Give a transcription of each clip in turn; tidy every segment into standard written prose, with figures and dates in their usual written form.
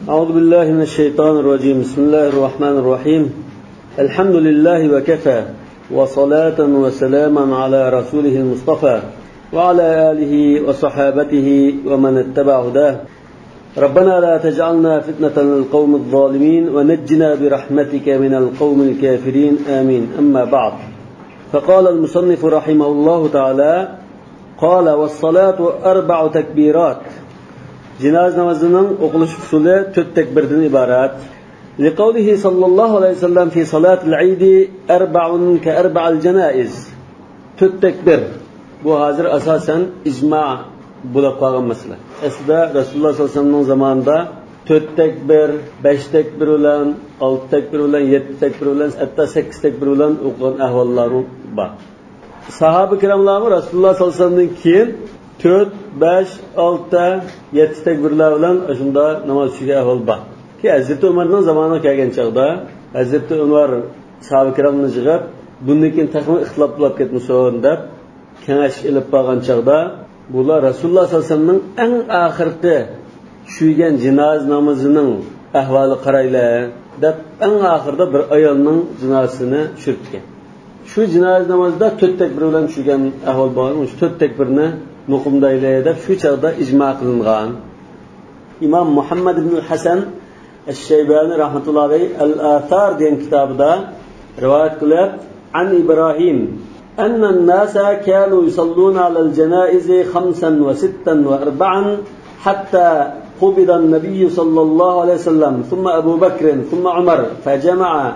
أعوذ بالله من الشيطان الرجيم. بسم الله الرحمن الرحيم. الحمد لله وكفى وصلاة وسلاما على رسوله المصطفى وعلى آله وصحابته ومن اتبع هداه. ربنا لا تجعلنا فتنة للقوم الظالمين ونجنا برحمتك من القوم الكافرين آمين. أما بعد، فقال المصنف رحمه الله تعالى: قال: والصلاة 4 تكبيرات. Cenaze namazının okuluş usulü 4 tekbirden ibaret. Liqavlihi sallallahu aleyhi ve sellem fi salatil idi erba'un ke erba'al cenaiz. 4 tekbir. Bu hazır asasen icma bulab qalgan mesele. Aslida Rasulullah sallallahu aleyhi ve sellem'in zamanında 4 tekbir, 5 tekbir bilan, 6 tekbir bilan, 7 tekbir bilan, hatta 8 tekbir bilan o'qigan ahvollari bor. Sahabe kiramlar Rasulullah sallallahu aleyhi ve sellem'den keyin 4, 5, 6, 7 tekbirler bilan shunda namoz o'qishga ahvol bor. Ki Hazreti Umarning zamonida kelgan chaqda Hazreti Umar sahabe kiramni yig'ib, bundan keyin taxmin ixtilof bo'lib ketmasin deb kengash ilib qolgan chaqda bular Rasululloh sollallohu alayhi vasallamning eng oxirgi tushgan jinoza namozining ahvoli qaraylar deb eng oxirida bir ayolning jinozasini tushirtgan. Shu jinoza namozida 4 tekbir bilan tushgan ahvol bor. Shu 4 tekbirni muqimdaylar deb shu chaqda ijmo qilingan. İmam Muhammad ibn Hasan Esh-Shaybani rahmetullah alayhi Al-Athar degan kitobida rivoyat qilib, an İbrahim anna an-nasa kanu yusalluna alal-janaiz 5 wa 6 wa 4 hatta qubida an-nabiy sallallahu alayhi wasallam thumma Abu Bakr thumma Umar fajama'a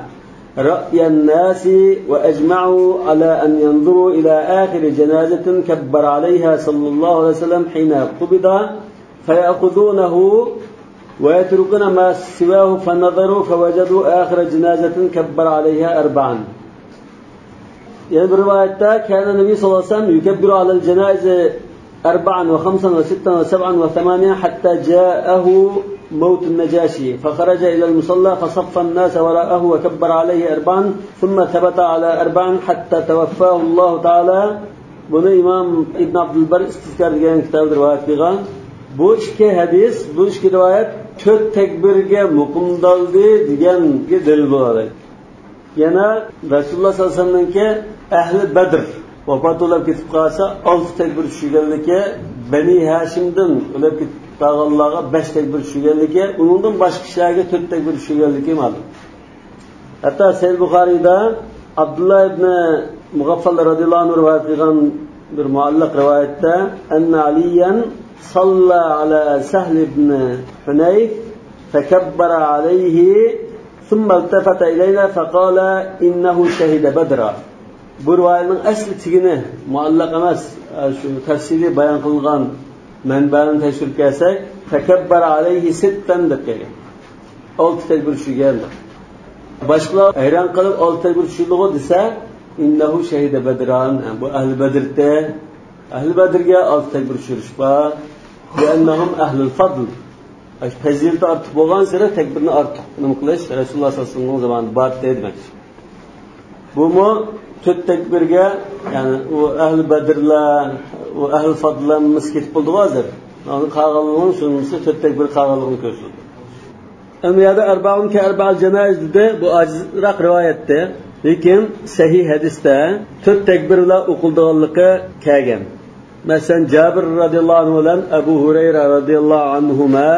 رأي الناس وأجمعوا على أن ينظروا إلى آخر جنازة كبر عليها صلى الله عليه وسلم حين قبض فيأخذونه ويتركون ما سواه فنظروا فوجدوا آخر جنازة كبر عليها 4. يعني برواية كان النبي صلى الله عليه وسلم يكبر على الجنائز 4 و5 و6 و7 و8 حتى جاءه موت النجاشي فخرج إلى المصلى فصف الناس وراءه وكبر عليه 4 ثم ثبت على 4 حتى توفاه الله تعالى. Bunu İmam İbn Abdülbar İstizkar degan kitobda rivoyat qilgan. Bu ikki hadis, bu ikki rivoyat 4 tekbirga muqimdaldi deganga dalil bo'ladi. Yana Rasululloh sollallohu alayhi vasallamningki ahli Badr vafot bo'lib ketib qolsa 6 tekbir tushganligi, Bani Hashimdan o'lib ketib qolganlarga 5 tekbir tushganligi, uningdan boshqa kishilarga 4 tekbir tushganligi ma'lum. Hatta Sahih Buxoriyda Abdullah ibn Mughaffal radhiyallohu anhu rivoyat qilgan bir muallaq rivoyatda anna Aliyan salla ala Sahl ibn Hunayf fakabbara alayhi thumma iltafata ilayna faqala innahu shahida Badra. Bu rivoyatning asli tigini muallaq emas, shu tafsili bayon qilingan manbaning tashkil qilsak, takabbara alayhi 6 deb kelgan. 6 tekbir tushgan. Boshqalar hayron qilib 6 tekbir tushirdi desa, innahu shahida Badran. Bu ahli Badrda, ahli Badrga 6 tekbir tushirish bor. Li'annahum ahlul fadl. Fazilat ortiq bo'lgan sira tekbirni ortiq nima qilish Rasululloh sollallohu alayhi vasallam zamonida bor demak. Bu mu 4 tekbirga, ya'ni u ahli Badrlar, u ahli fadllar ketib bo'ldi hozir. Uni qolganligini shunisi 4 tekbir qolganligini ko'rsatdi. Amriyada 4 ke 4 janaiz dedi, bu ojizroq rivoyatda, lekin sahih hadisda 4 tekbir bilan o'qilganligi kelgan. Masalan, Jabir radhiyallohu anhu bilan Abu Hurayra radhiyallohu anhuma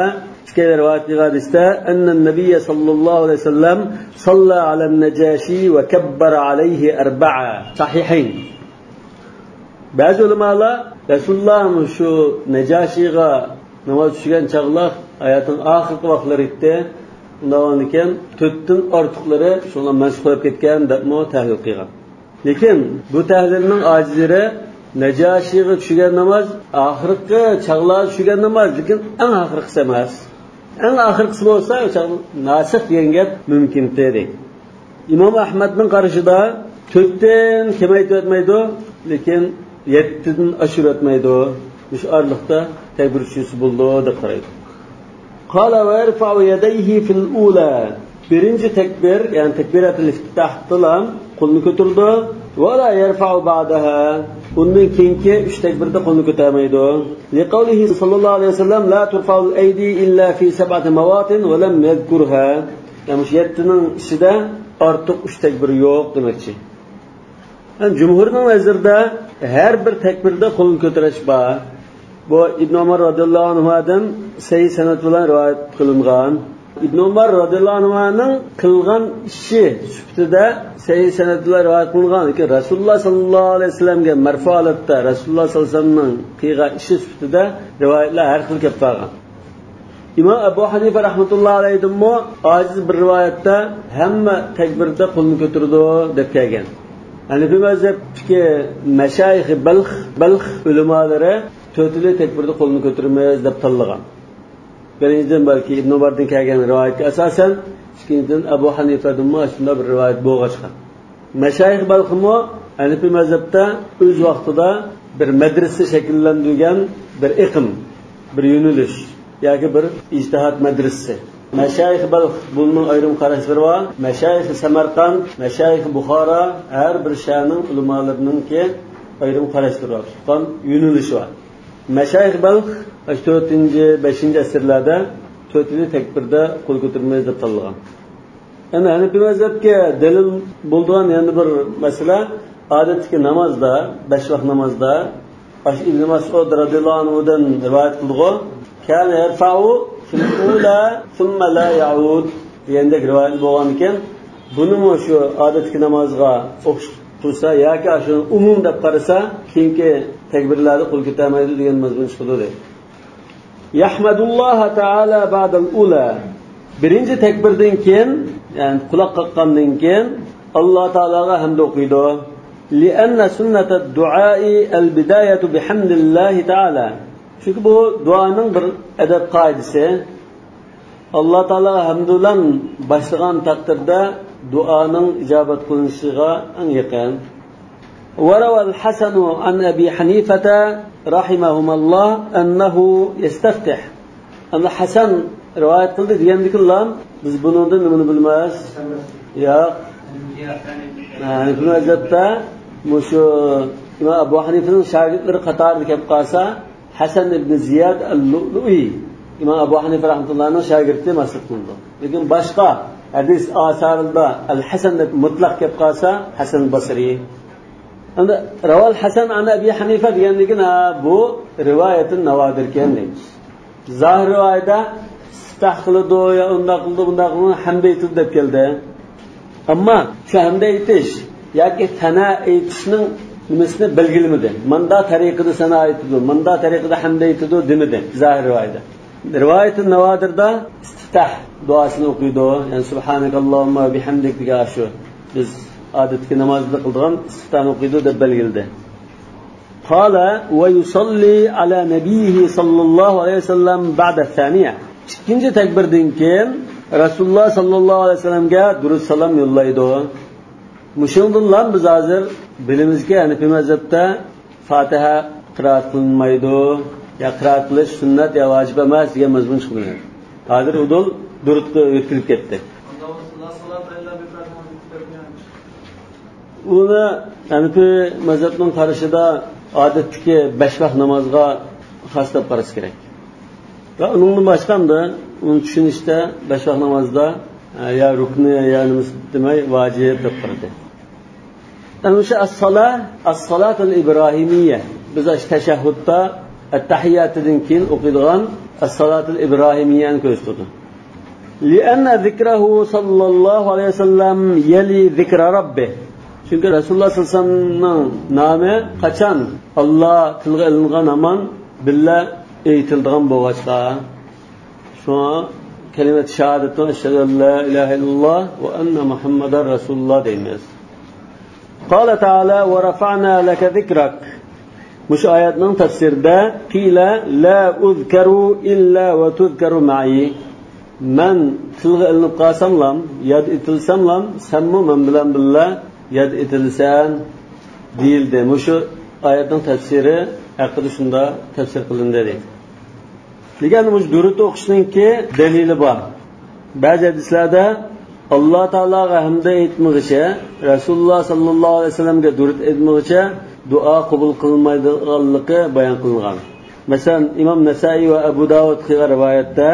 ikki rivoyat hadisda anna nabiy sallallohu alayhi vasallam salla ala an-najashi va kabbara alayhi 4. Sahihayn. Ba'zi ulamolar Rasululloh shu najashiga namoz tushgan chaqlar hayotining oxirgi vaqtlarida undan keyin 4 dan ortiqlari shunga mansub bo'lib ketgan deb tahlil qilgan. Lekin bu tahlilning ojizlari najashiga tushgan namoz oxirgi chaqlar tushgan namoz, lekin eng oxirgisi emas. Eng oxirgisi bo'lsa, nasih degan gap mumkin edi. Imom Ahmadning qarashida 4 dan kamayib o'tmaydi, lekin 7 dan oshib o'tmaydi. Shu orliqda tekbir tushisi bo'ldi deb qaraydi. Qala va yarfa'u yadayhi fil ula. Birinchi tekbir, ya'ni takbiratul iftitah bilan qo'lni ko'tardi ولا يرفع بعدها bundan keyingi 3 takbirda qo'lni ko'tarmaydi. Liqavlihi sallallohu alayhi vasallam la turfa'ul aydi illa fi sab'ati mawatin wa lam yadhkurha. Yani shu 7 ning ichida ortiq 3 takbir yo'q demakchi. Yani jumhurning nazarida har bir takbirda qo'lni ko'tarish bor. Bu Ibn Umar radhiyallohu anhudan sahih sanad bilan rivoyat qilingan. Ibn Umar radhiyallohu anhuning qilgan ishi sifatida sahih sanad bilan rivoyat qilingan ki Rasululloh sallallohu alayhi vasallamga marfu holatda Rasululloh sallallohu alayhi vasallamning qilgan ishi sifatida rivoyatlar har xil kelib qolgan. İmam Abu Hanifa rahmatullohi alayhimmo ojiz bir rivoyatda hamma takbirda qo'lni ko'tardi deb kelgan. Hanifi mazhabdagi mashayix Balx ulamolari to'rtli takbirda qo'lni ko'tarmaymiz deb tanlagan. Birinchidan balki Ibn Umardan kelgan rivoyatga asosan, ikkinchidan Abu Hanifadan shunday bir rivoyat bo'lgan. Mashayix Balxmo Hanifi mazhabda o'z vaqtida bir madrasa shakllantirgan bir iqim, bir yo'nalish yoki bir ijtihod madrasasi. Mashayix Balx bunun ayrim qarashlari bor. Mashayix Samarqand, Mashayix Buxoro har bir shaharning ulamolarininki ayrim qarashlari bor. Qon yo'nalishi bor. Mashayix Balx 4-5 asrlarda to'rtli takbirda qo'l ko'tarmaymiz deb tanlagan. Endi Hanifi mazhabga dalil bo'lgan yana bir masala odatdagi namozda, 5 vaqt namozda Ibn Mas'ud radhiyallohu anhudan rivoyat qildi. Kana yarfa'u fil ula thumma la ya'ud degandek rivoyat bo'lgan ekan. Buni shu odatdagi namozga o'xshatsa yoki shu umum deb qarasa, keyingi takbirlarda qo'l ko'tarmaydi degan mazmun chiqadi. Yahmadulloh taala ba'dal ula. Birinchi takbirdan keyin, ya'ni quloq qaqqandan keyin Alloh taolaga hamd o'qiydi. Li'anna sunnatad du'a'i al-bidayatu bihamdillahi ta'ala. Chunki bu duoning bir adab qoidasi. Alloh taolaga hamd bilan boshlagan taqdirda duoning ijobat qilinishiga eng yaqin. وروى الحسن عن أبي حنيفة رحمهما الله أنه يستفتح. أن الحسن رواية قلت دياندك الله biz bundan nimani bilmas? Yo'q. Yani bu mezhepte şu İmam Abu Hanife'nin şagirdleri qatorida kelib qolsa, Hasan ibn Ziyad al-Lu'lu'i İmam Abu Hanife rahmetullah'ın şagirdi mas'ul qildi. Lekin boshqa hadis asarida al-Hasan deb mutlaq kelib qolsa, Hasan Basri. Endi Raval Hasan an Abi Hanifa deganligina bu rivoyatin navodir ekan deymiz. Zahir rivoyatda istahqildi ya unda qildi hamd aytdi deb keldi. Ammo shu hamd aytish yoki sana aytishning nimasini belgilamadi. Manda tariqida sana aytdi, manda tariqida hamd aytdi demadi zahir rivoyatda. Rivoyatin navodirda istiftah duosini o'qiydi. Ya'ni subhanakallohumma va bihamdik degan shu. Biz odatdagi namozda qilgan istiftahni o'qiydi deb belgildi. Qala va yusalli ala nabiyhi sallallohu alayhi vasallam ba'da thaniya. Ikkinchi takbirdan keyin Rasululloh sallallohu alayhi vasallamga durud salom yo'llaydi. Mushundan biz hozir bilimizga Hanifi mazhabda Fatiha qiroat qilinmaydi, ya qiroat qilish sunnat ya vojib emas degan mazmun chiqadi. Hozir udul durudga o'tkazib ketdi. Uni Hanifi mazhabning qarashida odatdagi 5 vaqt namozga xos deb qarash kerak. Va undan boshqamda uni tushunishda 5 vaqt namozda ya rukni ya nima demay vojib deb qaradi. Ana shu as-salat al-ibrohimiyya biz tashahhudda at-tahiyyatdan keyin o'qiydigan as-salat al-ibrohimiyyani ko'rsatdi. Li'anna zikrahu sallallohu alayhi vasallam yali zikra rabbih. Çünkü Rasulullah sallallahu aleyhi ve sellem'nin nomi qachon Alloh tilga ilingan aman billa aytilgan bo'lg'achqa shu kalimat shahadatun ashhadu an la ilaha illalloh va anna muhammadar rasululloh deymiz. Qala ta'ala va rafa'na laka zikrak. Mush oyatning tafsirida qila la uzkaru illa va tuzkaru ma'i. Men tilga ilinib qolsamlam, yod etilsamlam, senmi men bilan billa yad etilsan deyildi. Mushu oyatning tafsiri haqida shunda tafsir qilindi deydi. Lekin mush durud o'qishninki dalili bor. Ba'zi hadislarda Alloh taologa hamd aytmoqcha, Rasululloh sallallohu alayhi vasallamga durud aytmoqcha duo qabul qilinmaydiganligi bayon qilingan. Masalan, Imom Nasai va Abu Dawud rivoyatda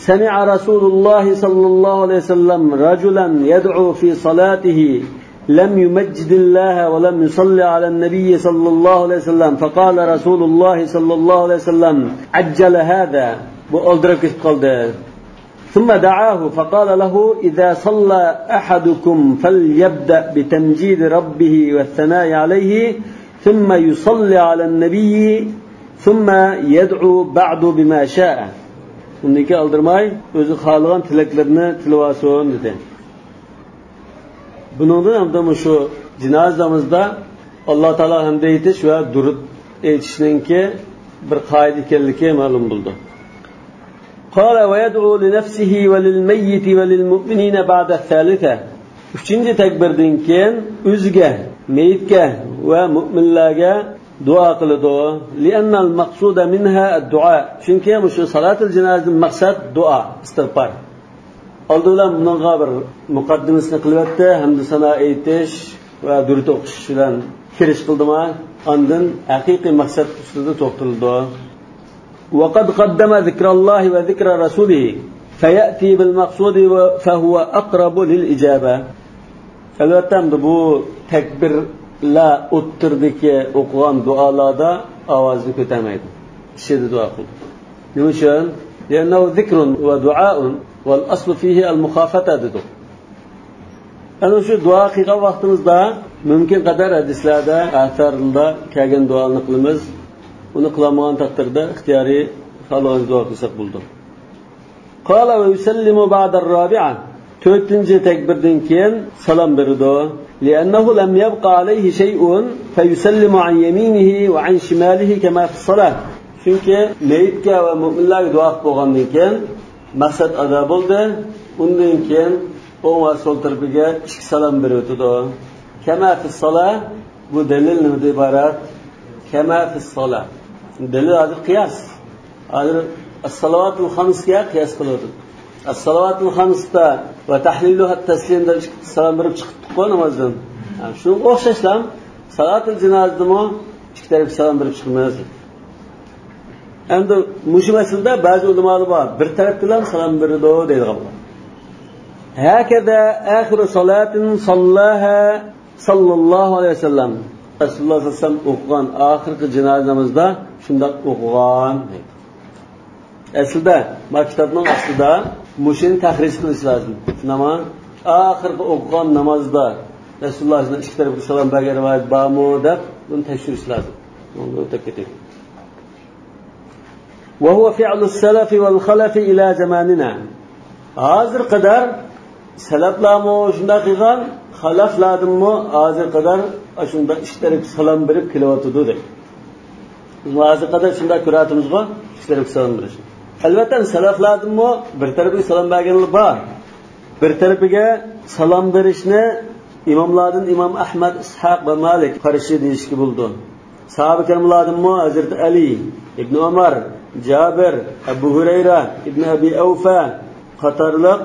Sami'a Rasululloh sallallohu alayhi vasallam rajulan yad'u fi salatihi lam yumajjidillah va lam yusalli ala an-nabiy sallallohu alayhi vasallam faqala Rasululloh sallallohu alayhi vasallam ajjala hada bu oldirib ketib qoldi. ثم دعاه فقال له إذا صلى أحدكم فليبدأ بتمجيد ربه والثناء عليه ثم يصلي على النبي ثم يدعو بعد بما شاء. Undaki aldirmay o'zi xohlagan tilaklarni tilavasin dedi. Buningdan ham shu jinozamizda Alloh taolo hamd aytish va durud aytishningki bir qoida ekanligi ma'lum bo'ldi. قال ويدعو لنفسه وللميت وللمؤمنين بعد الثالثة. Üçüncü tekbirden keyin o'ziga, meyitga va mu'minlarga duo qiladi. لأن المقصود منها الدعاء. Chunki shu salatul janozaning maqsad duo, istig'for. Oldindan bunga bir muqaddimasini qilyapti, hamd sano aytish va durud o'qish bilan kirish qildimi? Ondan haqiqiy maqsad ustida to'xtaldi. وقد قدم ذكر الله وذكر رسوله فيأتي بالمقصود فهو أقرب للإجابة. Elbette bu tekbirla o'ttirdiki o'qigan duolarda ovozni ko'tarmaydi. Ishida duo qildi. Nima uchun? لأنه ذكر ودعاء والأصل فيه المخافة dedi. Ana shu duo qilgan vaqtimizda mumkin qadar hadislarda, asarlarda kelgan duoni qilamiz. Uni qilmagan taqdirda ixtiyoriy xolos duo qilsak bo'ldi. Qala va yusallimu ba'da ar-rabi'a. 4-chi takbirdan keyin salom berdi. Li'annahu lam yabqa alayhi shay'un fayusallimu an yaminihi va an shimalihi kama fi as-salah. Chunki meyitga va mu'minlarga duo qilgandan keyin maqsad ado bo'ldi. Undan keyin o'ng va so'l tarafiga ikki salom berdi. Kama fi as-salah bu dalil nimadan iborat? Kama fi as-salah. Dalil hozir qiyas. Hozir as-salavatul xamsga qiyas qiladi. As-salavatul xamsda va tahliluha taslimda salom berib chiqibdi namozdan. Shunga o'xshashlam salatul janozadami ikki taraf salom berib chiqmaymiz. Endi mush masalada ba'zi ulamolar bor. Bir taraf bilan salom beradi deydigan. Hakada oxiru salatin sallaha sallallohu alayhi vasallam. Rasululloh sallallohu alayhi vasallam o'qigan oxirgi janozamizda shunday o'qigan deydi. Aslida maktabning ostida mushini tahrij qilish lozim. Nima? Oxirgi o'qigan namozda Rasulullohning ikki tarafga salom bergan rivoyat bormi deb buni tekshirish lozim. Uni o'tib ketdik. Wa huwa fi'lu as-salaf wal khalaf ila zamanina. Hozir qadar salaflarmo shunday qilgan, xalaflarmi hozir qadar shunda ikki tarafga salom berib kelyapti dedi. Biz hozir qadar shunday ko'ratimizmi? Ikki tarafga salom berish. Albatta salaflarmi bir tarafiga salom berganlar bor. Bir tarafiga salom berishni imomlardan Imom Ahmad, Ishoq va Malik qarshi deyishki bo'ldi. Sahoba kiramlardanmi Hazrat Ali, Ibn Umar, Jabir, Abu Hurayra, Ibn Abi Awfa qatorliq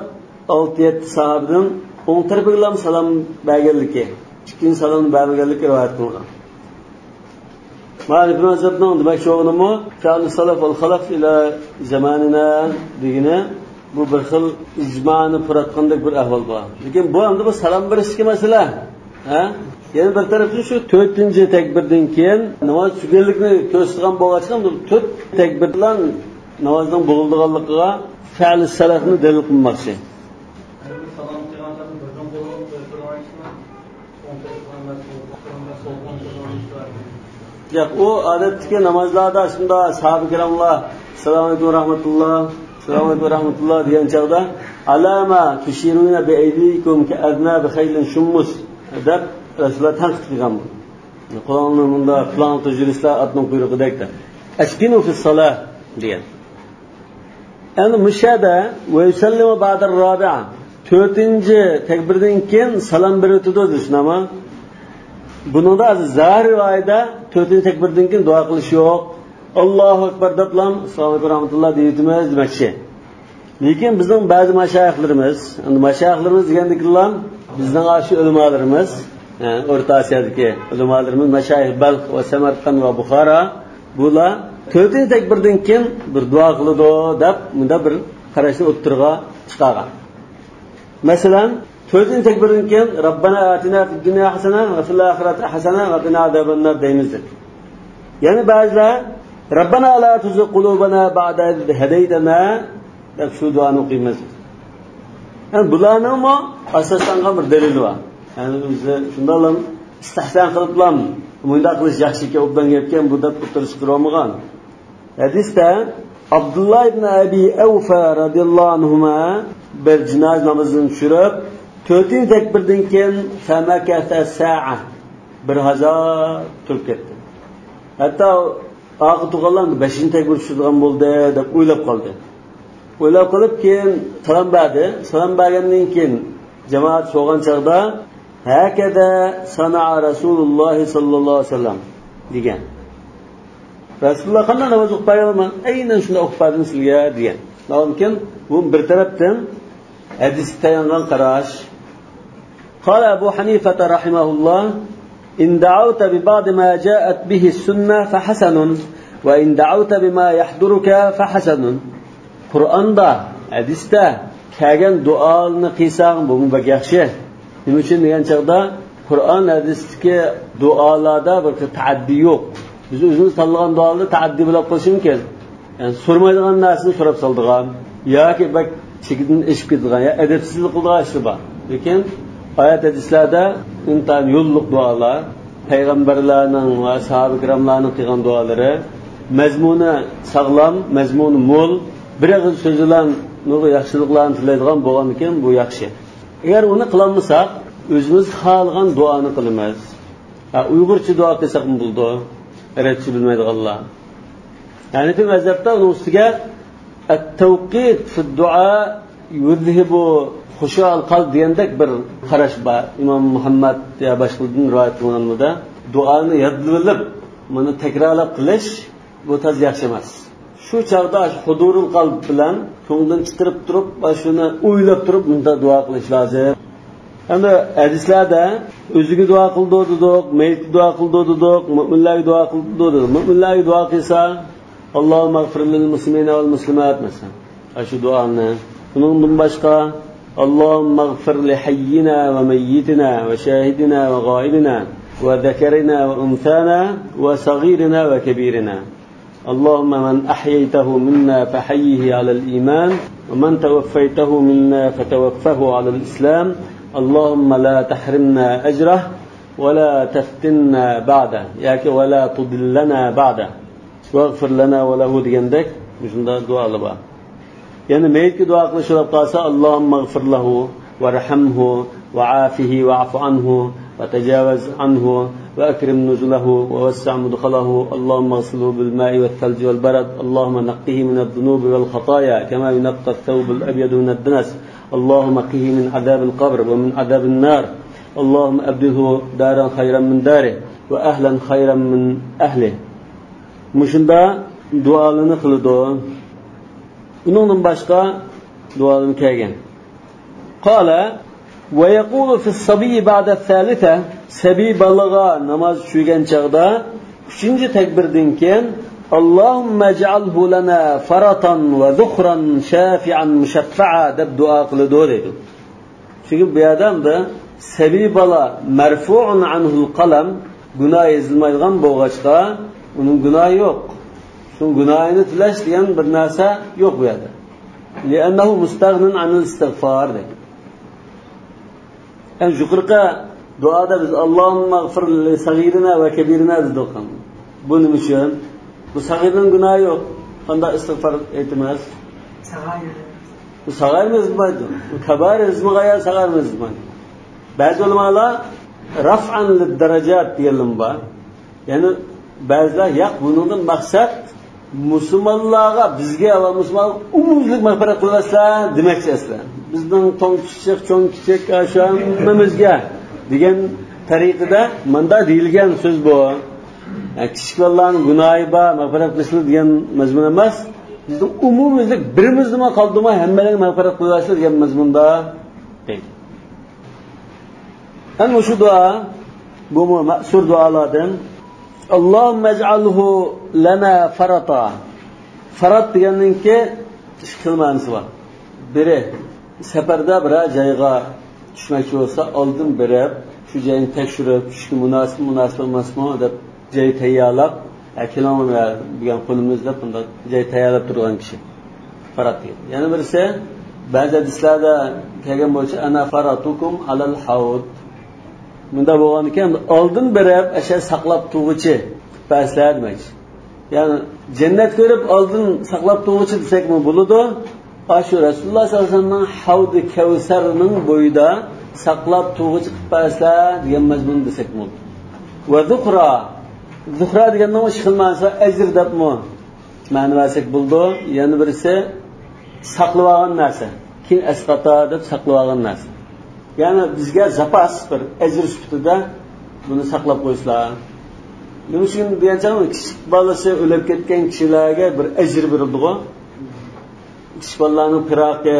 6-7 sahobadan o'ng tarafiga salom berganligi, ikkinchi salom berganligi rivoyat qilingan. Malik ibn Azabning demak sho'g'inimi Ka'l salaf val khalaf ila zamanina degini bu bir xil ijmoni furatgandek bir ahvol bor. Lekin bu hamda bu salom berishga masala. Yana bir tarafdan shu 4-chi takbirdan keyin namoz tugallikni ko'rsatgan bo'lg'achdan 4 takbir bilan namozning bo'g'ildiganligiga Ka'l salafni dalil qilmoqchi. Ya o odatdagi namozlarda shunda sahoba kiramlar assalomu alaykum va rahmatulloh, assalomu alaykum va rahmatulloh degan chog'da alama tushiruna bi aydikum ka adna bi khaylin shummus deb Rasululloh tanqid qilgan. Qur'onning bunda plan tujrislar atning buyrug'idagda. Askinu fi salah degan. Endi mushada va yusallimu ba'da ar-rabi'a 4-chi takbirdan keyin salom beradi deysizmi? Buningda zahir rivoyatda 4-chi takbirdan keyin duo qilish yo'q. Allohu akbar deb assalomu alaykum rahmatulloh deymiz demakchi. Lekin bizning ba'zi mashayixlarimiz degandikilar bizning aşı ulamolarimiz, O'rta Osiyodagi ulamolarimiz, mashayix Balx va Samarqand va Buxoro, bular 4-chi takbirdan keyin bir duo qiladi deb bunda bir qarashni o'ttirga chiqargan. Masalan, 4-chi takbirdan keyin Robbana atina fid dunya hasana va fil oxirati hasana va qina azabannar deymiz. Ya'ni ba'zilar Robbana la tuzigh qulubana ba'da idh hadaytana deb shu duoni o'qiymiz. Yani bularning mo asoslangan bir dalili bor. Yani biz shundan istihson qiliblam, bunda qilish yaxshi ekan, obdan gapgan bu deb o'tirish qilolmagan. Hadisda Abdullah ibn Abi Awfa radhiyallohu anhuma bir jinoz namozini tushirib, 4-chi takbirdan keyin famakata sa'a bir hazar turib ketdi. Hatto og'i tug'anlar 5-chi takbir tushirgan bo'ldi deb o'ylab qoldi. O'ylab qolib keyin salom berdi. Salom bergandan keyin jamoat so'g'an chaqda hakada sana'a Rasululloh sallallohu alayhi vasallam degan. Rasululloh qanday namoz o'qib berganman? Aynan shunday o'qib berdim sizga degan. Lekin bu bir tarafdan hadisga tayangan qarash. Qala Abu Hanifa rahimahulloh in da'awta bi ba'd ma ja'at bihi as-sunnah fa hasanun wa in da'awta bima yahduruka fa hasanun. Qur'onda, hadisda kelgan duolarni qilsang bu yaxshi. Nima uchun degan chaqda Qur'on hadisdagi duolarda bir taaddi yo'q. Biz o'zimiz tanlagan duolarni taaddi bilan qilish mumkin. Yani so'rmaydigan narsani so'rab soldigan yoki bak chekidan eshib ketgan ya adabsizlik qilgan ish bor. Lekin oyat hadislarda intan yo'lliq duolar, payg'ambarlarning va sahoba kiramlarning qilgan duolari mazmuni sog'lom, mazmuni mo'l, bir og'iz so'z bilan nurli yaxshiliklarni tilaydigan bo'lgandan keyin bu yaxshi. Agar uni qilolmasak, o'zimiz xohlagan duoni qilamiz. Uyg'urcha duo qilsak bo'ldi. Arabcha bilmaydiganlar. Yani bu mazhabda uning ustiga at-tawqit fi duo yuzhibu khushu' al-qalb degandek bir qarash bor. Imom Muhammad ya boshqalardan rivoyat qilinganida duoni yodlab, buni takrorlab qilish bu taz yaxshi emas. Shu chaqda hudurul qalb bilan ko'ngildan chiqarib turib, shuni o'ylab turib bunda duo qilish lozim. Endi hadislarda o'ziga duo qildi dedik, maytga duo qildi dedik, mu'minlarga duo qildi dedik. Mu'minlarga duo qilsa, Allohumma ighfir lil muslimina wal muslimat masalan. Shu duoni. Bundan boshqa Allohumma ighfir li hayyina va mayyitina va shahidina va ghaibina va zakarina va unsana va saghirina va kabirina. اللهم من أحييته منا فحيه على الإيمان ومن توفيته منا فتوفه على الإسلام اللهم لا تحرمنا أجره ولا تفتنا بعده ياك ولا تضلنا بعده واغفر لنا وله ديندك بشندا دعاء لبا يعني ميت دعاء قلشرب قاسا اللهم اغفر له وارحمه وعافه واعف عنه وتجاوز عنه وأكرم نزله ووسع مدخله اللهم اغسله بالماء والثلج والبرد اللهم نقه من الذنوب والخطايا كما ينقى الثوب الأبيض من الدنس اللهم قه من عذاب القبر ومن عذاب النار اللهم أبدله دارا خيرا من داره وأهلا خيرا من أهله مشندا دعاء لنخلده إنهم باشقا دعاء لنكاين قال ويقول في الصبي بعد الثالثة سبي بلغا نماز شوغان چغدا 3-chi takbirdan keyin Allohumma ij'alhu lana faratan va zukhran shafi'an mushaffa'a deb duo qiladi dedi. Chunki bu odamda sabiy bola marfu'un anhu al-qalam gunoh yozilmaydigan bo'lg'achqa uning gunohi yo'q. Shu gunohini tilash degan bir narsa yo'q bu yerda. Li'annahu mustaghnin anil istig'for dedi. Yani yuqorqi duoda biz Allohumma ighfir li saghirina va kabirina dedik. Bu nima uchun? Bu sag'irning gunohi yo'q. Qanday istig'for aytamiz? Bu sag'irimiz bo'lmaydi. Bu kabar izmiga ya sag'irimiz bo'lmaydi. Ba'zi ulamolar raf'an lid darajat deganlar bor. Ya'ni ba'zilar yo'q bundan maqsad musulmonlarga bizga va musulmon umumlik mag'firat qilasizlar demoqchi aslan. Bizning to'ng kichik, cho'ng kichik ashamimizga degan tariqada menda deyilgan so'z bu. Kichik bolalarning gunohi bor, mag'firat qilishlik degan mazmun emas. Bizning umumimizlik birimiz nima qoldimi, hammalarga mag'firat qilasizlar degan mazmunda deydi. Ana shu duo bu ma'sur duolardan Allohumma ij'alhu lana farata. Farat deganninki ikki xil ma'nosi bor. Biri safarda bir joyga tushmoqchi bo'lsa, oldin berib, shu joyni tekshirib, tushga munosib emasmi deb joy tayyorlab, akilomilar degan qo'limizda bunda joy tayyorlab turgan kishi. Farat deydi. Yana birisi ba'zi hadislarda kelgan bo'lsa, ana faratukum alal haud. Bunda bo'lgan ekan, oldin berib, o'sha saqlab turuvchi paslar demak. Ya'ni jannat ko'rib oldin saqlab turuvchi desakmi bo'ladi? Shu Rasululloh sollallohu alayhi vasallamning havdi Kavsarning bo'yida saqlab turuvchi paslar degan mazmun desak bo'ladi. Va zuhra degan nima xil ma'nosi ajr debmi ma'no bersak bo'ladi. Yana birisi saqlab olgan narsa. Keyin asqata deb saqlab olgan narsa. Ya'ni bizga zapas bir ajr sifatida buni saqlab qo'yishlar. Nima uchun deyachami, kichik bolasi o'lib ketgan kishilarga bir ajr berildi-ku. Kichik bolalarning firoqi,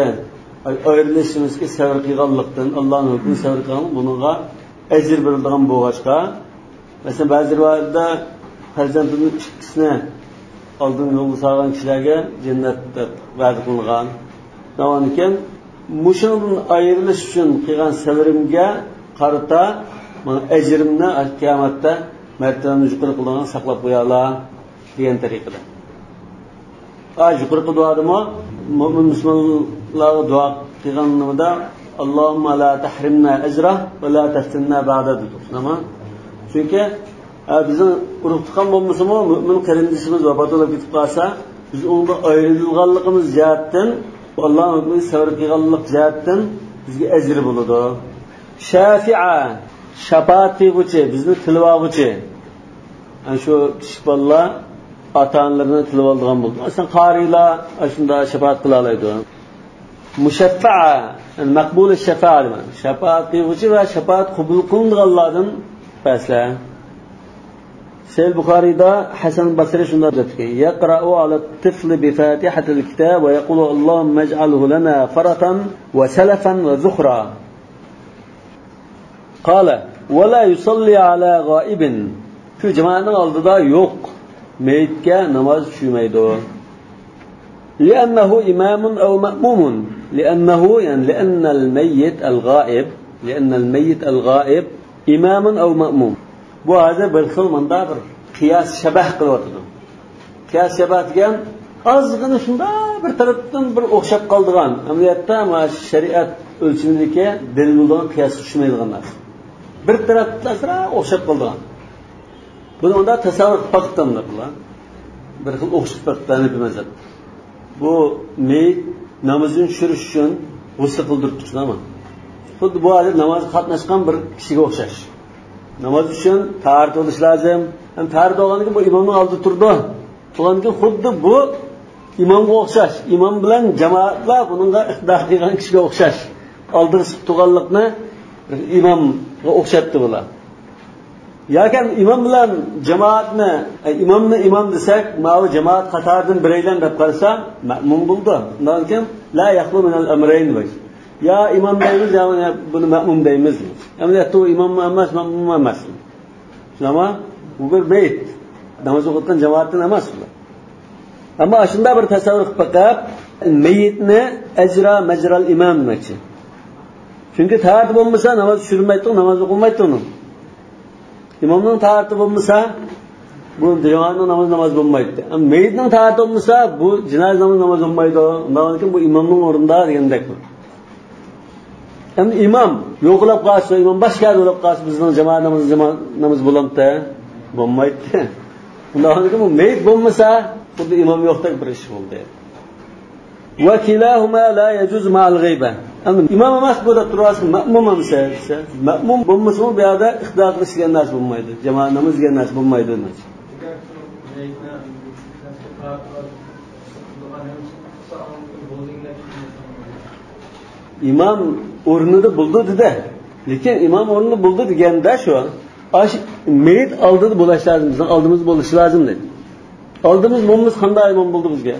ayrilishimizga sabr qilganlikdan, Allohning hukmi sabr qilgan, buningga ajr beriladigan bo'lg'achqa, masalan ba'zi rivoyatda farzandining ikkisini oldin yo'lga solgan kishilarga jannatda va'da qilingan. Navon ekan, mushundan ayrilish uchun qilgan sabrimga qarata mana ajrimni qiyomatda martabani yuqori qilgan saqlab qo'yarlar degan tariqada. Yuqori duodimi mo'min musulmonlarga duo qilganimda Allohumma la tahrimna ajra va la taftinna ba'da dedik. Nima? Chunki bizni urug' tuqqan bo'lmasa-mu, mo'min qarindishimiz vafot bo'lib ketib qolsa, biz undan ayrilganligimiz jihatdan Allohning sabr qilganlik jihatdan bizga ajr bo'ladi. Shafi'a, shafaat qiluvchi, bizni tilib oluvchi. Ana shu kichik bolalar ota-onalarini tilib olgan bo'ldi. Aslida qarilar shunda shafaat qila oladi. Mushaffa'a, maqbul shafaat demak. Shafaat qiluvchi va shafaat qabul qilinganlardan faslar. Sahih Buxoriyda Hasan Basri shunday aytgan: "Yaqra'u 'ala at-tifli bi Fatihatil kitab va yaqulu Allohumma ij'alhu lana faratan wa salafan wa zukhra." Qala: "Wa la yusalli 'ala ghaibin." Shu jamoaning oldida yo'q, meyitga namoz tushmaydi. لأنه إمام أو مأموم لأنه يعني لأن الميت الغائب إمام أو مأموم. Bu hozir bir xil menda bir qiyos shabah qilyapti. Qiyos shabah degan ozgina shunda bir tarafdan bir o'xshab qoldigan, amaliyotda mana shariat o'lchimidagi dalil bo'lgan qiyos tushmaydigan narsa. Bir tarafdan sira o'xshab qoldigan. Buni unda tasavvur qilib bular. Bir xil o'xshab qolgan bilmasam. Bu meyit namozini tushirish uchun g'usl qildirib turishmi? Xuddi bu hozir namoz qatnashgan bir kishiga o'xshash. Namoz uchun tahorat bo'lish lozim. Ham tahorat bo'lganida bu imomning oldida turdi. Turganida xuddi bu imomga o'xshash. Imom bilan jamoatlar buningga iqtidor qilgan kishiga o'xshash. Oldin turganlikni imomga o'xshatdi bular. Yoki imom bilan jamoatni, imom desak, ma'u jamoat qatoridan biraylan deb qarasa, ma'mum bo'ldi. Undan keyin la yaqlu min al-amrayn va ya imom deymiz, ya buni ma'mum deymiz. Amaliyotda u imom emas, ma'mum emas. Shunama, bu bir beyt. Namoz o'qitgan jamoatdan emas bular. Ammo shunda bir tasavvur qilib baqib, meyitni ajra majral imom demoqchi. Chunki tahorat bo'lmasa namoz tushirmaydi, namoz o'qilmaydi uni. İmamның taharati bo'lmasa, bu jamoatning namoz bo'lmaydi. Meyitning taharati bo'lmasa, bu jinoyat namoz bo'lmaydi. Undan keyin bu imomning o'rnida degandek. Endi imom yo'qlab qolsa, imom boshqa bo'lib qolsa, bizning jamoat namoz bo'lamdi, bo'lmaydi. Undan keyin bu meyit bo'lmasa, xuddi imom yo'qdek bir ish bo'ldi. Va kilahuma la yajuz ma'al g'ayba. Endi imom emas bu deb turasiz, ma'mum emas. Ma'mum bo'lmasa bu yerda iqtidor qilishgan narsa bo'lmaydi. Jamoat namoz degan narsa bo'lmaydi demak. Imom o'rnida bo'ldi dedi. Lekin imom o'rnida bo'ldi deganda shu, meyit oldida bo'lish lozim, bizning oldimiz bo'lishi lozim dedi. Oldimiz bo'lmasa qanday imom bo'ldi bizga?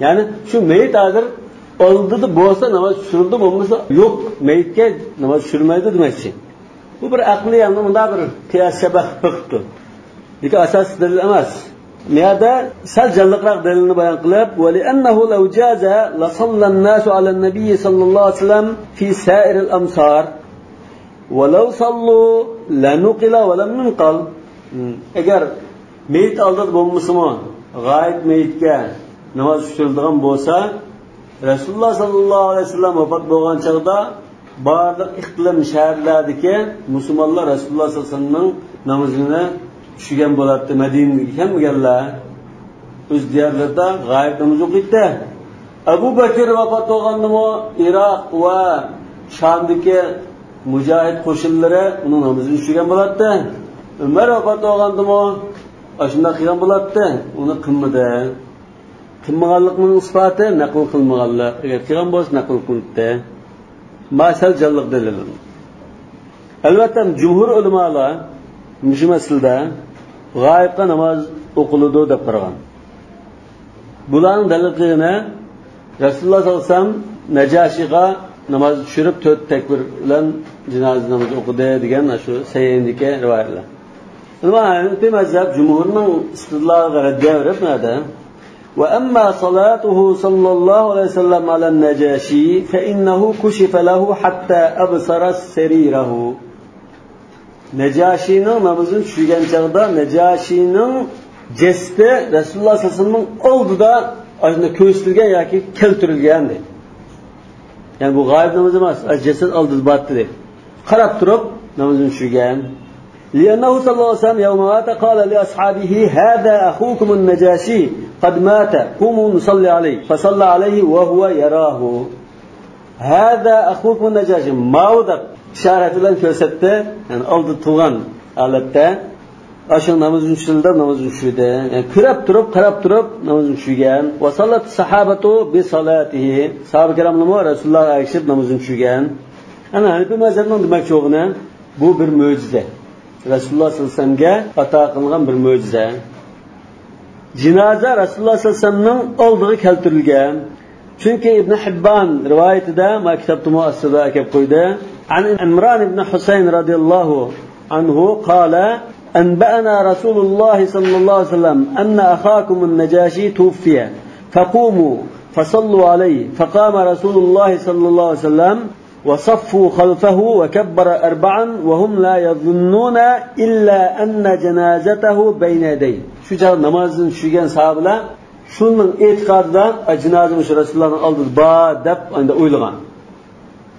Ya'ni shu meyit hozir oldida bo'lsa namoz tushirdi, bo'lmasa yo'q, meyitga namoz tushirmaydi demoqchi. Bu bir aqliy ham unda bir qiyos shabah qilibdi. Lekin asosiy dalil emas. Niyada sal jalliqroq dalilni bayon qilib, "Va li'annahu law jaza la sallan nasu 'ala an-nabiy sallallohu alayhi vasallam fi sa'ir al-amsar va law sallu la nuqila va lam nunqal." Agar meyit oldida bo'lmasimi, g'oyib meyitga namoz tushiradigan bo'lsa, Rasululloh sallallohu alayhi vasallam vafot bo'lgan chog'da barliq iqlim shaharlardagi musulmonlar Rasululloh sallallohu alayhi vasallamning namozini tushgan bo'ladi. Madinaga kelganlar o'z diyorlarida g'oyib namoz o'qiydi. Abu Bakr vafot bo'lgandimi, Iroq va Shamdagi mujohid qo'shinlari uning namozini tushgan bo'ladi. Umar vafot bo'lgandimi, shunday qilgan bo'ladi. Uni qilmadi. Qilmaganlikning isboti naql qilmaganlar. Agar qilgan bo'lsa naql qildi. Masal jalliq dalil. Albatta jumhur ulamolar shu masalada g'oyibga namoz o'qiladi deb qaragan. Bularning dalillari Rasululloh sollallohu alayhi vasallam Najoshiga namoz tushirib 4 takbir bilan janoza namozi o'qidi degan shu sayindagi rivoyatlar. Ularning mazhab jumhurning istidloliga raddiya berib nada. وأما صلاته صلى الله عليه وسلم على النجاشي فإنه كشف له حتى أبصر سريره. Najoshining namozini tushirgan chog'da Najoshining jasdi Rasululloh sollallohu alayhi vasallamning oldida ashunda ko'rsatilgan yoki keltirilgan deydi. Ya'ni bu g'oyib namoz emas, jasad oldida botdi deydi. Qarab turib namozini tushirgan. لأنه صلى الله عليه وسلم يوم مات قال لأصحابه هذا أخوكم النجاشي قد مات قوموا نصلي عليه فصلى عليه وهو يراه. هذا أخوكم النجاشي موضع إشارة لن كسبته يعني أرض طوغان albatta ashu namozini tushirdi, namozini tushirdi. Yani qarab turib namozini tushirgan. Va salat sahabatu bi salatihi. Sahabe kiramlar Rasululloh aytib namozini tushirgan. Ana Hanifi mazhabning demoqchi o'g'ini bu bir mo'jiza. Rasululloh sallallohu alayhi vasallamga ato qilingan bir mo'jiza. Jinoza Rasululloh sallallohu alayhi vasallamning oldiga keltirilgan. Chunki Ibn Hibban rivoyatida maktabda muassisada kelib qo'ydi. An Imron ibn Husayn radhiyallohu anhu qala أنبأنا رسول الله صلى الله عليه وسلم أن أخاكم النجاشي توفي فقوموا فصلوا عليه فقام رسول الله صلى الله عليه وسلم وصفوا خلفه وكبر 4 وهم لا يظنون إلا أن جنازته بين يديه. Şu cevap namazını düşürgen sahabeler şunun etiqadidan cenazemiz Resulullah'ın aldığı ba deb anda oylagan.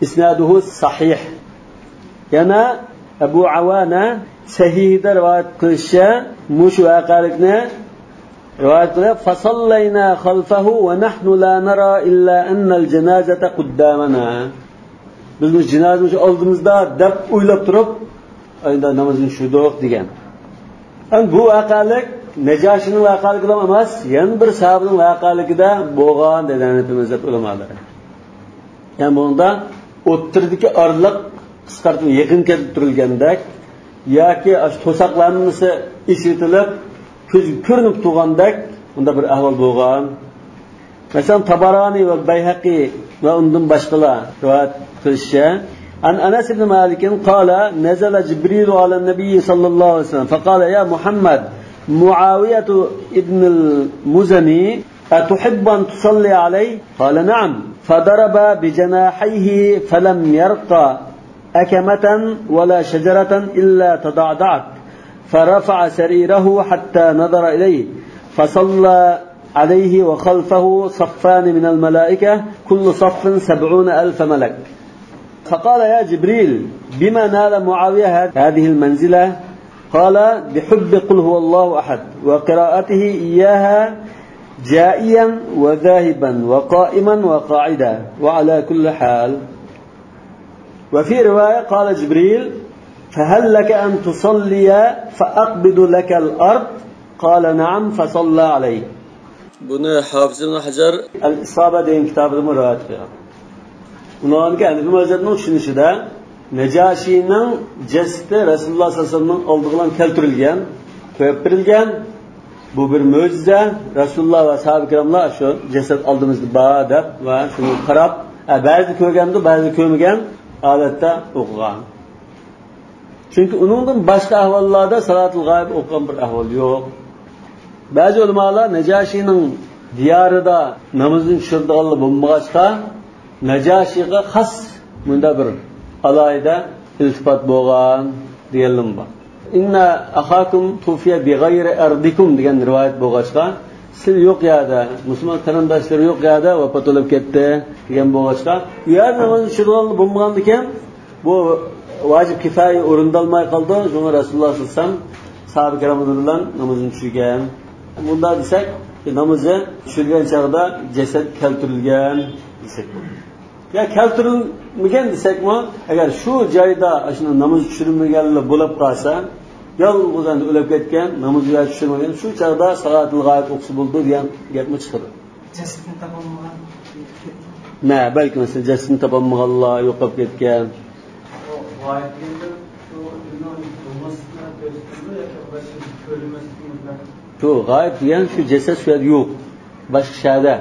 İsnaduhu sahih. Yana Ebu Awana sahihda rivayet qilishcha mushu vaqalikni rivayet qilib fasallayna khalfahu va nahnu la nara illa anna al-janazata qaddamana. Biz bu janozamiz oldimizda deb o'ylab turib ayda namozini tushirdik degan. Bu vaqalik Najoshining vaqaligida emas, yana bir sahabaning vaqaligida bo'lgan deganimiz ulamolar. Yani bunda o'ttirdiki orliq qisqartirib yaqin kelib turilgandek yoki to'saqlarnisi ishitilib ko'z ko'rinib turgandek unda bir ahvol bo'lgan. Masalan Tabarani va Bayhaqi va undan boshqalar rivoyat qilishcha an Anas ibn Malik qala nazala Jibril ala nabiy sallallohu alayhi vasallam faqala ya Muhammad Muawiyah ibn al-Muzani atuhibbu an tusalli alayhi qala na'am fadaraba bi janahihi falam yarqa أكمة ولا شجرة إلا تضعضعت فرفع سريره حتى نظر إليه فصلى عليه وخلفه صفان من الملائكة كل صف 70,000 ملك. فقال يا جبريل بما نال معاوية هذه المنزلة؟ قال بحب قل هو الله أحد وقراءته إياها جائيا وذاهبا وقائما وقاعدا وعلى كل حال. وفي رواية قال جبريل فهل لك أن تصلي فأقبض لك الأرض؟ قال نعم فصلى عليه. Bunu Hafız ibn Hajar El-İsabe deyin kitabında mürayet ediyor. Bunların kendi bir mezhebinin düşünüşüde Najoshining jasadi Rasululloh sallallohu alayhi vasallamning oldidan keltirilgan, ko'yib berilgan. bu bir mo'jiza. Rasululloh va sahoba ikromlar shu jasad oldimizda bor deb va shuni qarab, ba'zi ko'rganda, ba'zi ko'rmagan holatda o'qigan. Chunki uningdan boshqa ahvollarda salatul g'oyib o'qigan bir ahvol yo'q. Ba'zi ulamolar Najoshining diyorida namozni tushirdiganlar bo'lmag'achqa, Najoshiga xos bunda bir alayda iltifot bo'lgan deganlar bor. Inna akhakum tufiya bi ghayri ardikum degan rivoyat bo'lg'achqa, siz yo'q yerda, musulmon qarindoshlar yo'q yerda vafot bo'lib ketdi degan bo'lg'achqa, u yer namozni tushirdiganlar bo'lmagandikan, bu vojib kifoya o'rindalmay qoldi. Shunga Rasululloh sollallohu alayhi vasallam sahoba ikrom bilan namozni tushirgan. Bunda desak, namozni tushirgan chog'da jasad keltirilgan desak bo'ladi. Ya keltirilmagan desakmi, agar shu joyda shuni namoz tushirilmaganlar bo'lib qolsa, yolg'izdan o'lib ketgan, namozga tushirmagan, shu chog'da salatul g'oyib o'qisa bo'ldi degan gapmi chiqadi. Jasadni topolmagan. Na, balki mesela jasadni topolmaganlar yo'qolib ketgan. G'oyib deganda shu bo'lmaslikni ko'rsatadi yoki boshqa ko'rilmaslikni. Shu g'oyib degan shu jasad shu yerda yo'q. Boshqa shayda.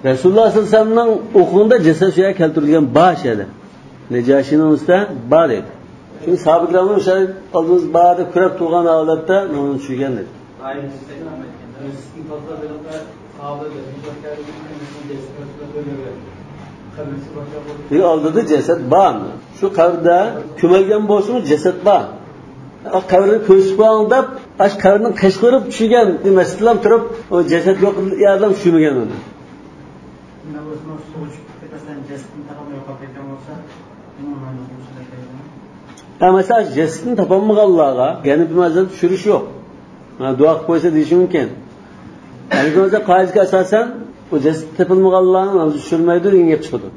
Rasululloh sollallohu alayhi vasallamning o'qig'ida jasad shu yerga keltirilgan bosh edi. Najoshining ustida bor edi. Chunki sahoba ikramlar o'sha oldimiz ba'da kurab turgan holatda uni tushirgan edi. Oldida jasad bormi? Shu qabrda ko'milgan bo'lsa-mu jasad bor. Qabrni ko'rsib qo'ying deb, ash qabrni qashqirib tushgan masjidlar turib, o jasad yo'q yerdan tushmagan uni. Mesela jasadni topolmaganlarga yana bir mazhab tushirish yo'q. Duo qilib qo'ysa deyish mumkin. Yani o'zi qoidaga asosan o jasad topolmaganlarni namoz tushirmaydi degan gap chiqadi.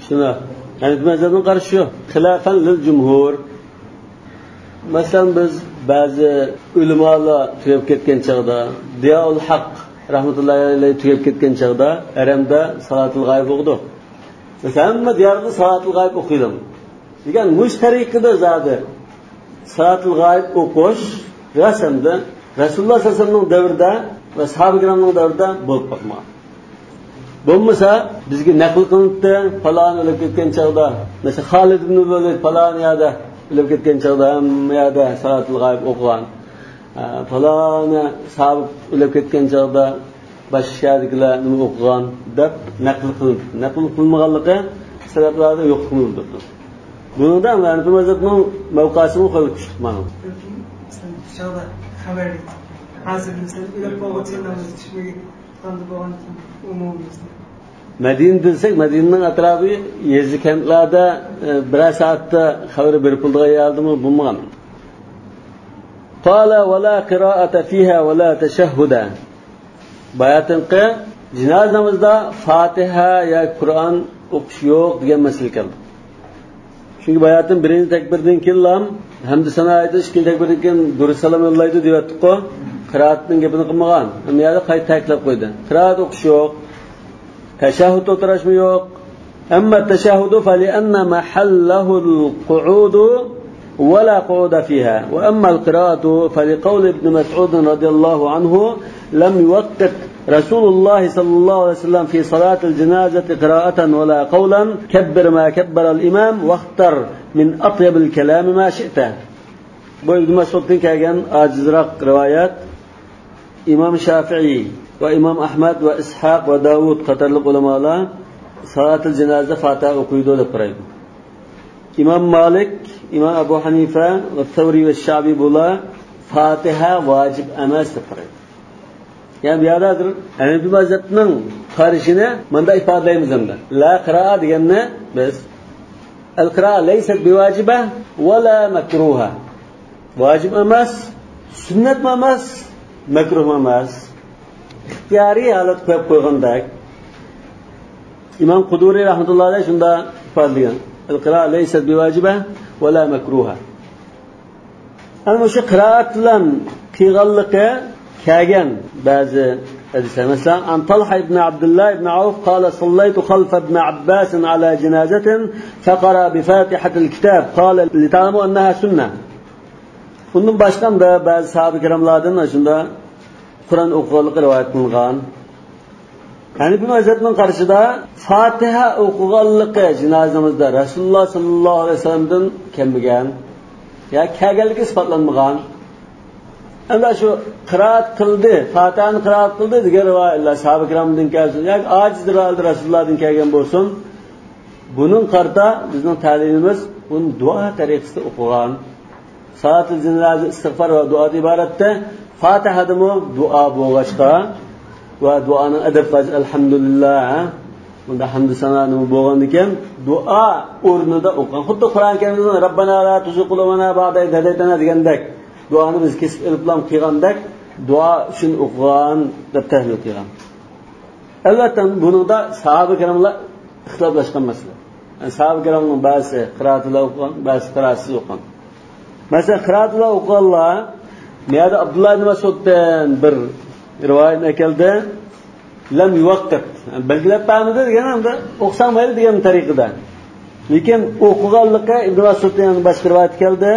Shuna. Yani bir mazhabning qarashi yo'q. Xilafan lil jumhur. Masalan biz ba'zi ulamolar tugab ketgan chog'da, Diyaul Haq rahmatullohi alayhi tugab ketgan chog'da aramda salatul g'oyib o'qidi. Mesela hamma diyorda salatul g'oyib o'qiydi. Degan mushtariqida zodi salatul g'oyib o'qish rasamda Rasululloh sollallohu alayhi vasallamning davrida va sahoba ikramning davrida bo'lib qolgan. Bo'lmasa bizga naql qilinibdi, falon o'lib ketgan chog'da, mesela Xolid ibn Valid falon yerda o'lib ketgan chog'da hamma yerda salatul g'oyib o'qigan. Falon sahoba o'lib ketgan chog'da boshqalarga nima o'qigan deb naql qilinibdi. Naql qilinmaganligi sabablarda yo'q qilinibdi. Bundan men bu mazhabning mavqesini qo'yib chiqib mana. Chog'da xabar hozir bizlar o'lib qolganlarni tushmagan qanday bo'lgan umumiy Madina desak, Madinaning atrofi yezdi kentlarda bir soatda xabar berib qo'ydigan yerdimi bo'lmagan. Qala va la qira'ata fiha va la tashahhuda. Bayatinqi jinoz namozida Fatiha ya Qur'on o'qish yo'q degan masala keldi. Chunki bayatin birinchi takbirdan keyin hamd sana aytish, ikkinchi takbirdan keyin durus salom yo'llaydi deyapti-ku. Qira'atning gapini qilmagan. Uni yerda qayta ta'kidlab qo'ydi. Qira'at o'qish yo'q. Tashahhud o'tirishmi yo'q. Amma tashahhudu fa li anna mahallahu al-qu'ud wa la qu'uda fiha. Wa amma al-qira'atu fa li qawl ibn Mas'ud radiyallahu anhu lam yuwaqqit Rasulullah sallallahu alaihi wasallam fi salat al-janazati qira'atan wa la qawlan kabbir ma kabbara al-imam waqtar min atyab al-kalam ma shi'ta. Bu ibn Mas'uddan kelgan ajizroq rivoyat İmam Shafi'i ve İmam Ahmad ve İshaq ve Davud qatorli ulamolar salatul janoza Fatiha o'qiydi deb qaraydi. İmam Malik, İmam Abu Hanifa ve Tavri ve Şabi bular Fatiha vacib emas deb qaraydi. Yani bir yerdadir, Hanifi mazhabning qarashini menda ifodalaymiz hamda. La qira'a deganni biz al-qira'a laysat biwajiba va la makruha. Vacib emas, sunnat emas, makruh emas. İxtiyoriy holat qo'yib qo'ygandak. İmam Quduri rahmatullohi alayhi shunda ifodalagan. Al-qira'a laysat biwajiba va la makruha. Ana o'sha qiraat bilan qilganligi kelgan ba'zi hadislar. Masalan, an Talha ibn Abdullah ibn Auf qala sallaytu khalfa ibn Abbas ala janazatin faqara bi Fatihati al-kitab qala li ta'lamu annaha sunnah. Bundan başqa da bazı sahabe kiramlardan shunda Qur'on o'qiganligi rivoyat qilingan. Yani bu mazhabning qarshida Fatiha o'qiganligi janozamizda Rasululloh sallallohu alayhi vasallamdan kelmagan. Ya kelganligi isbotlanmagan. Ana shu qiroat qildi, Fatihani qiroat qildi degan rivoyatlar sahabe kiramdan kelsin. Yoki ojiz rivoyatlar Rasulullohdan kelgan bo'lsin. Buning qarta bizning ta'limimiz buni duo tariqasida o'qigan. Salatul janoza istig'for va duo iboratda Fatihadimi duo bo'lg'achqa va duoning adab alhamdulillah bunda hamd sanani bo'lgan ekan duo o'rnida o'qigan. Xuddi Qur'on karimda Rabbana la tuzigh qulubana ba'da idh hadaytana degandek duoni biz kesib ilplam qilgandek duo uchun o'qigan deb tahlil qilgan. Albatta buningda sahoba kiramlar ixtiloflashgan masala. Yani sahabe kiramning ba'zi qiroatlar o'qigan, ba'zi qiroatsiz o'qigan. Masalan, qiroatlar o'qiganlar Miyada Abdullah ibn Mas'uddan bir rivoyat keldi. Lam yuvaqqat. Belgilab bermadi deganimda o'qsam mayli degan tariqada. Lekin o'qiganlikka Ibn Mas'uddan boshqa rivoyat keldi.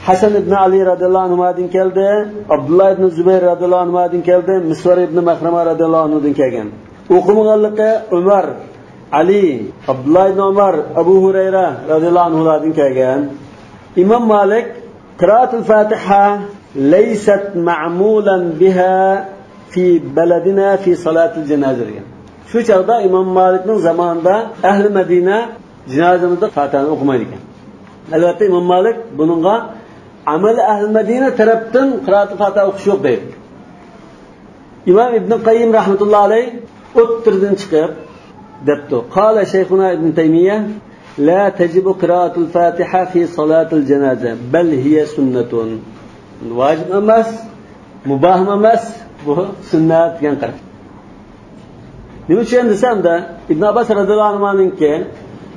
Hasan ibn Ali radhiyallohu anhudan keldi. Abdullah ibn Zubayr radhiyallohu anhudan keldi. Misvar ibn Mahrama radhiyallohu anhudan kelgan. O'qimaganlikka Umar, Ali, Abdullah ibn Umar, Abu Hurayra radhiyallohu anhudan kelgan. İmam Malik qiraatul Fatiha leysat ma'mulan biha fi baladina fi salatil janoza degan. Shu chaqda Imom Malikning zamonida ahli Madina janozamizda Fatihani o'qimaydi ekan. Albatta Imom Malik buningga amal ahli Madina tarafdan qiraatul Fatiha o'qish yo'q deydi. Imom Ibn Qayyim rahmatullohi alayh o'ttirdan chiqib debdi. Qala Shayxuna Ibn Taymiyah la tajibu qiraatul Fatiha fi salatil janoza bal hiya sunnatun. Vacib emas, mubah emas, bu sunnat degan qarash. Nima uchun desam da Ibn Abbas radhiyallohu anhu'ningki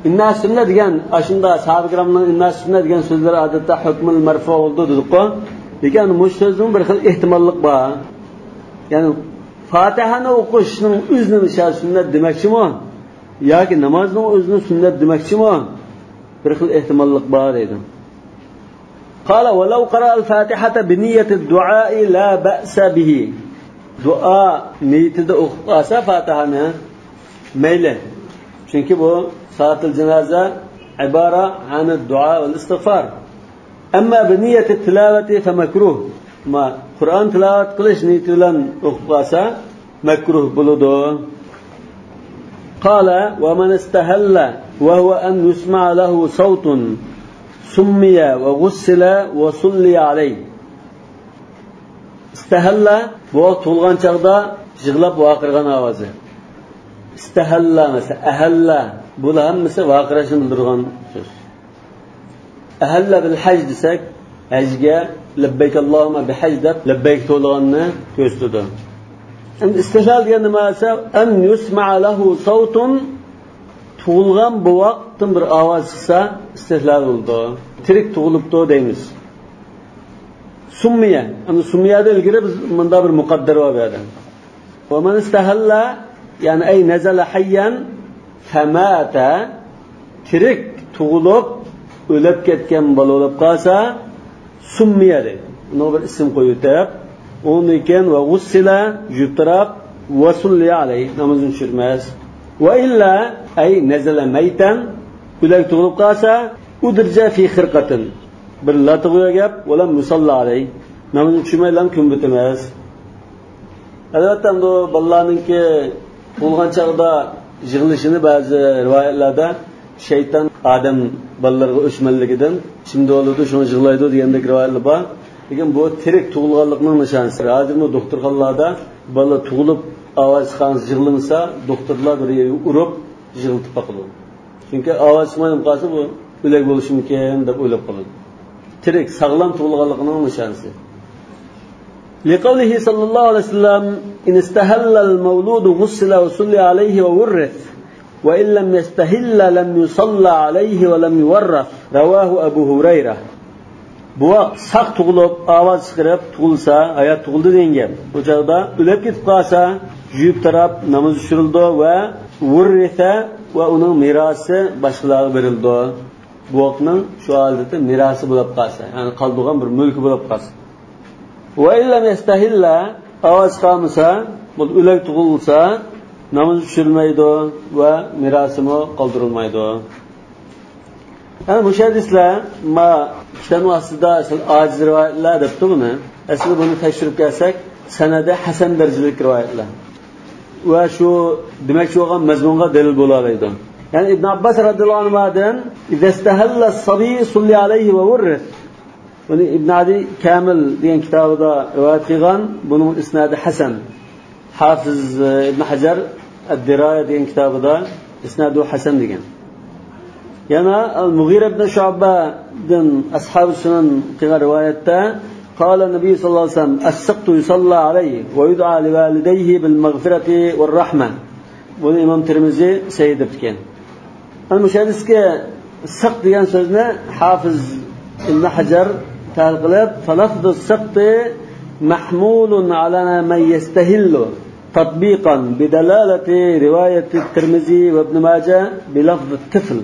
inna sunnat degan ashunda sahabe kiramning inna sunnat degan so'zlar odatda hukmul marfu bo'ldi dedi-ku. Lekin bu so'zning bir xil ehtimollik bor. Ya'ni Fatihani o'qishning o'zini sunnat demakchimi? Yoki namozning o'zini sunnat demakchimi? Bir xil ehtimollik bor dedi. قال ولو قرأ الفاتحة بنية الدعاء لا بأس به. دعاء نيته أقاسا فاتحة ميلة. Çünkü bu salatul cenaze عبارة عن الدعاء والاستغفار. أما بنية التلاوة فمكروه. ما قرآن تلاوة قلش نيته لن أقاسا مكروه بلده. قال ومن استهل وهو أن يسمع له صوت سمي وغسل وصلي عليه. استهلا bu to'lgan chaqda yig'lab vaqirgan ovozi. Istahalla mesela ahalla bular hammasi vaqirashni bildirgan so'z. Ahalla bil haj desak hajga labbayk Allohumma bi haj deb labbayk to'lganni ko'rsatadi. Endi istihlal degan nima esa an yusma'a lahu sawtun tug'ilgan bu vaqtdan bir ovoz chiqsa istihlal bo'ldi. Tirik tug'ilibdi deymiz. Summiya. Ana summiyada ilgari biz bunda bir muqaddar bor edi. Va man istahalla ya'ni ay nazala hayyan famata tirik tug'ilib o'lib ketgan bola bo'lib qolsa summiya deydi. Uni bir ism qo'yib, uni keyin va g'ussila jutrab va sulli alayhi namozini tushirmas. Va illa ay nazala maytan o'lib tug'ilib qolsa udrja fi xirqatin bir latg'uya gap wala musalla alayhi namozini tushirmaylan kun bitmas. Albatta bu bolalarningki bo'lgan chaqda yig'ilishini ba'zi rivoyatlarda shayton odam bolalarga o'chmanligidan şimdi oladi shuni yig'laydi degandek rivoyatlar bor. Lekin bu tirik tug'ilganlikning nishonasi. Hozirmi doktorxonalarda bola tug'ilib ovoz chiqqan yig'ilmasa doktorlar bir urib yig'iltib qo'yadi. Chunki ovoz chiqmay qolsa bu o'lik bo'lishi mumkin deb o'ylab qoladi. Tirik sog'lom tug'ilganlikning nishonasi. لقوله صلى الله عليه وسلم إن استهل المولود غسل وصلي عليه وورث وإن لم يستهل لم يصلى عليه ولم يورث رواه أبو هريرة. Bu saq tug'ilib ovoz chiqarib tug'ilsa hayot tug'ildi degan. Bu chaqda o'lib ketib qolsa yuyib tarab namoz tushirildi va vurritha va uning merosi boshqalarga berildi. buvoqning shu holatda merosi bo'lib qolsa, ya'ni qoldigan bir mulki bo'lib qolsa. Va illam yastahilla ovoz qolmasa, bu o'lik tug'ilsa, namoz tushilmaydi va merosimi qoldirilmaydi. Yani bu hadislar ma kitobning ostida ojiz rivoyatlar debdi buni. Aslida buni tekshirib kelsak, sanadi hasan darajalik rivoyatlar. Va shu demakchi bo'lgan mazmunga dalil bo'la oladi. Yani İbn Abbas radhiyallohu anhudan "İzestahalla as-sabi sulli alayhi va wurris." Buni Ibn Adi Kamil degan kitobida rivoyat qilgan, buning isnadi hasan. Hafiz Ibn Hajar ad-Diraya degan kitobida isnadi hasan degan. Yana Al-Mughira ibn Shu'badan ashab-ı sunan qilgan rivoyatda qala Nabiy sallallohu alayhi vasallam as-saqtu yusalla alayhi va yud'a li walidayhi bil maghfirati var rahma. Buni Imom Tirmiziy sahih deb ekan. Ana shu hadisga saq degan so'zni Hafiz Ibn Hajar ta'liqlab falafdu as-saqti mahmulun ala man yastahillu tatbiqan bidalalati riwayati Tirmiziy va Ibn Majah bilafz at-tifl.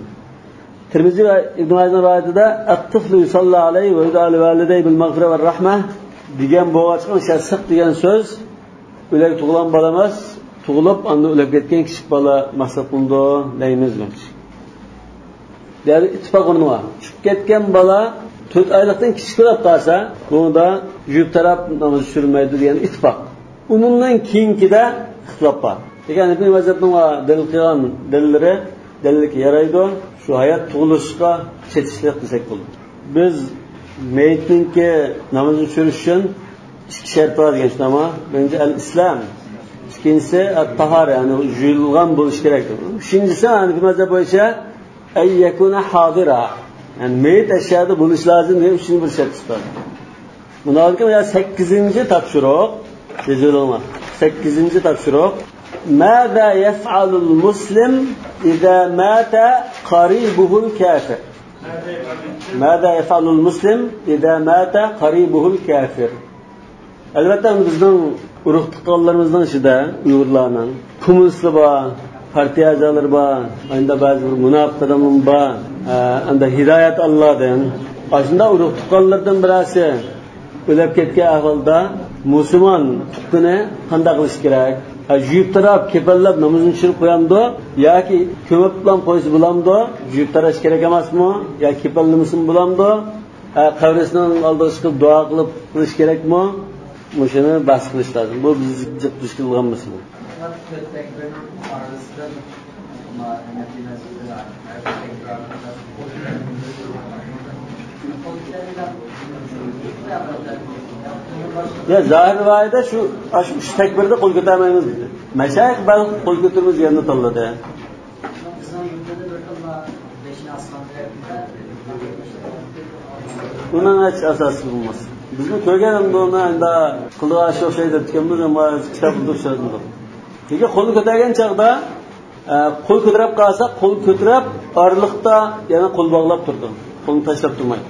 Tirmiziy va Ibn Majah rivoyatida at-tiflu yusalla alayhi va yud'a li walidayhi bil maghfira var rahma degan bo'g'achqan o'sha siq degan so'z o'lik tug'ilgan bola emas, tug'ilib anda o'lib ketgan kichik bola maqsad qilindi deymiz demoqchi. Ya'ni ittifoq o'rniga tushib ketgan bola 4 oylikdan kichik bo'lib qolsa, bunda yub taraf namoz tushirmaydi degan ittifoq. Undan keyingida ixtilof bor. Degan Ibn Majahning dalil qilgan dalillari dalilga yaraydi. Şu hayat tug'ilishga chetishlik desak bo'ladi. Biz mayitninki namoz o'chirish uchun ikki shart bor degan shunama. Birinchi al-Islam, ikkinchisi at-tahara, ya'ni yuyilgan bo'lish kerak. Uchinchisi Hanafi mazhabi bo'yicha ay yakuna hadira, ya'ni mayit ashyoda bo'lish lozim degan uchinchi bir shart bor. Buni olgan 8-topshiriq, yozilgan. 8-topshiriq. ماذا يفعل المسلم إذا مات قريبه الكافر؟ ماذا يفعل المسلم إذا مات قريبه الكافر؟ Elbette bizden urug' tuqqanlarimizdan ichida Uyg'urlarning kommunistlar bor, partiya a'zolari bor, endi ba'zi munofiq odamlar bor, endi hidoyat Allohdan. Ashunda urug' tuqqanlardan birasi o'lib ketgan ahvolda musulmon tuqqani qanday qilish kerak? Juyib taraf kepallab namozini tushirib qo'yamdi yoki ko'mib bilan qo'ysa bo'lamdi? Juyib tarash kerak emasmi? Yo kepallamsin bo'lamdi? Qabriston oldiga chiqib duo qilib qilish kerakmi? Shuni bahs qilish lozim. Bu bizning jiq dush qilgan masala. Ya zahir rivoyatda shu takbirda qo'l ko'tarmaymiz dedi. Mashayix bal qo'l ko'tarmiz yerni tanladi. Bundan hech asosi bo'lmas. Bizni ko'rganimda uni endi qilg'ash o'xshaydi debkanmiz, ammo kitobda o'xshaydi. Nega qo'l ko'targan chog'da qo'l ko'tarib qolsa, qo'l ko'tarib orliqda yana qo'l bog'lab turdi. Qo'lni tashlab turmaydi.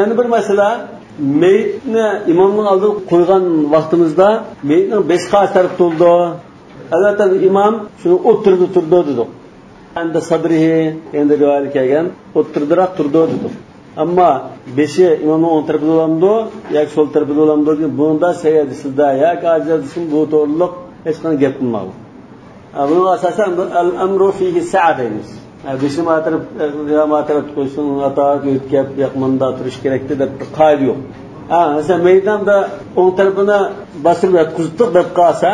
Yana bir masala, meyitni imomning oldiga qo'ygan vaqtimizda meyitning 5 qat taraf turdi. Albatta imom shuni o'tirdi turdi dedi. Endi sadrihi endi rivoyat kelgan o'tirdiroq turdi dedi. Ammo 5i imomning o'ng tarafida bo'lamdi yoki so'l tarafida bo'lamdi deb bunda sayyidisida yoki ajizsin bu to'g'riliq hech qanday gap bo'lmadi. Buni asosan al-amru fihi sa'adaymiz. Beshni matarab qo'ysin, atoq o'tkab yaqmanda turish kerak deb qoida yo'q. Masalan, maydonda o'ng tarafini bosib yotqizdik deb qolsa,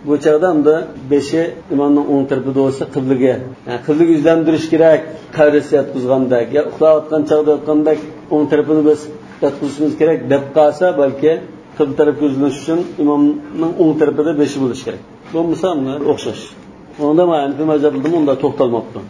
bu chog'da unda 5i imomning o'ng tarafida bo'lsa qiblaga, qiblaga yuzlantirish kerak, qaris yotqizgandek, yo uxlayotgan chog'da yotgandek o'ng tarafini biz yotqizishimiz kerak deb qolsa, balki qibla tarafga yuzlanish uchun imomning o'ng tarafida 5i bo'lish kerak. Bu misolga o'xshash. Unda Hanafi mazhabida unda to'xtalmoqda.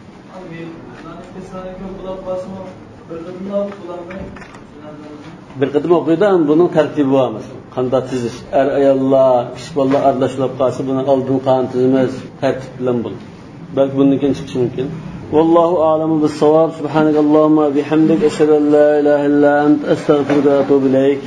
Bir qatim o'qiydi, buning tartibi bor emas. Qanday tizish? Ayollar, kishi bolalar aralashib qolsa, buni oldin qanday tizimiz tartib bilan bo'l. Balki bundan chiqishi mumkin. Vallohu a'lamu bis-savab. Subhanakallahumma bihamdik ashhadu an la ilaha illa ant astaghfiruka va atubu ilayk.